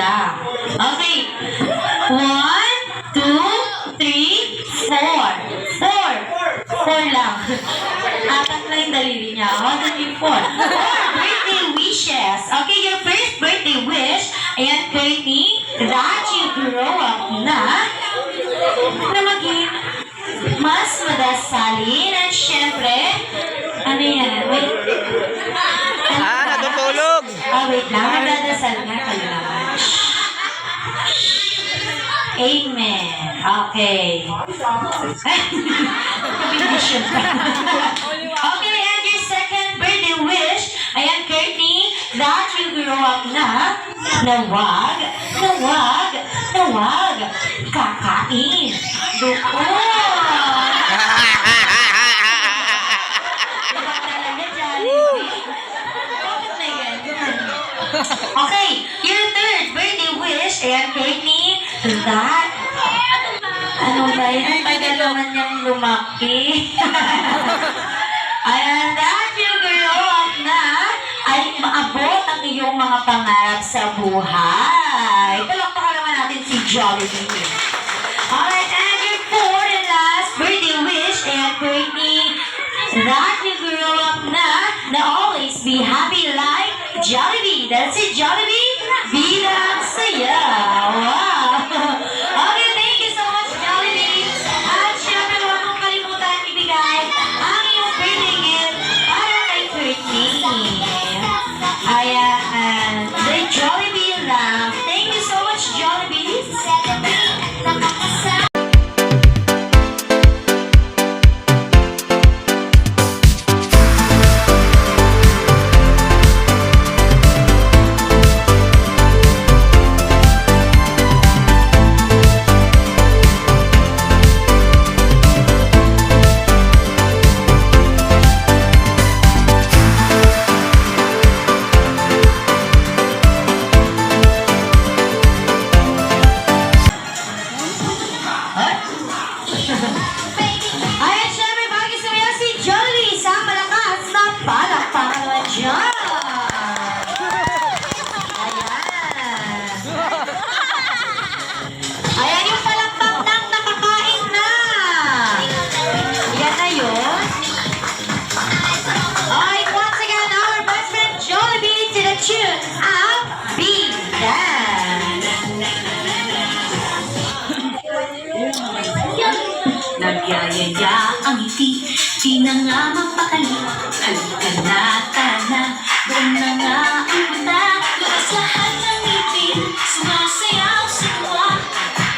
lang. Okay. 1, 2, 3, 4. 4 lang. Apat lang yung daliri niya. 1, 2, 3, 4. 4 birthday wishes. Okay, your first birthday wish, ayan, Courtney, that you grow up na maging mas madasalin at syempre, ano yan? Wait. Natutulog! Wait lang. Magdadasal nga kayo naman. Amen. Okay. Combination pa. Okay, and your second birthday wish, ayan, Courtney, that you grow up na wag kakain. Doon. Okay, your third birthday wish, ayan, Courtney, that, ano ba yun? Ang tagal naman niyang lumaki. Ayan, that you grow up na ay maabot ang iyong mga pangarap sa buhay. Palakpakan naman natin si Jollibee. Alright, and your fourth and last birthday wish, ayan, Courtney, that you grow up na always be happy like Jollibee. That's it, Jollibee. Bilang saya. Wow. Okay, thank you so much, Jollibee. At syempre, huwag mong kalimutan ibigay ang iyong birthday gift para kay Courtney. Ayan, the Jollibee Lamp. Thank you so much, Jollibee. Ayan, syempre, bagay sumayaw si Jollibee sa malakas na palakpakan naman dyan. Ayan yung palakpak ng nakakain na. Yan na yun. Alright, once again, our best friend Jollibee to the tune of Be Dance. Nagyayaya ang ngiti, di na nga mapakali. Halika na, tana, doon na nga ang punta. Labas lahat ng ngipin, sumasayaw sa tuwa.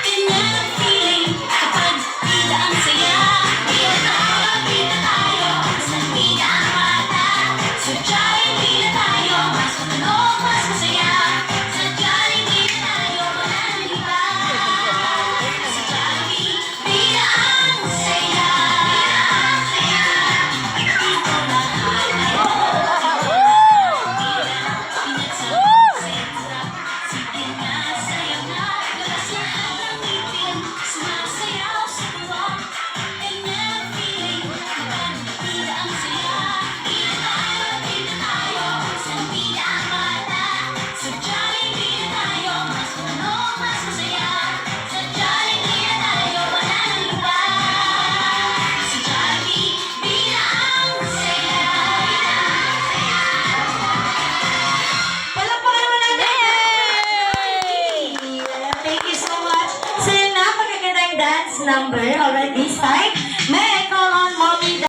Ganyan ang feeling, kapag bida ang saya. Bida tayo, basta bida ang mata. Sadya'y bida tayo, mas matunog, mas masaya. Sadya'y bida tayo, wala nang iba. Sadya'y bida ang saya. Dito lahat ay sige nga, sayaw na. Labas lahat ng ngipin, sumasayaw sa tuwa. Ganyan ang feeling, kapag bida ang saya. Bida tayo, basta bida ang mata. Sadya'y bida tayo, mas matunog, mas masaya. Sadya'y bida tayo, wala nang iba. Sadya'y bida ang saya. Palakpakan naman natin. Thank you so much. So yung napakagandang dance number already, this time.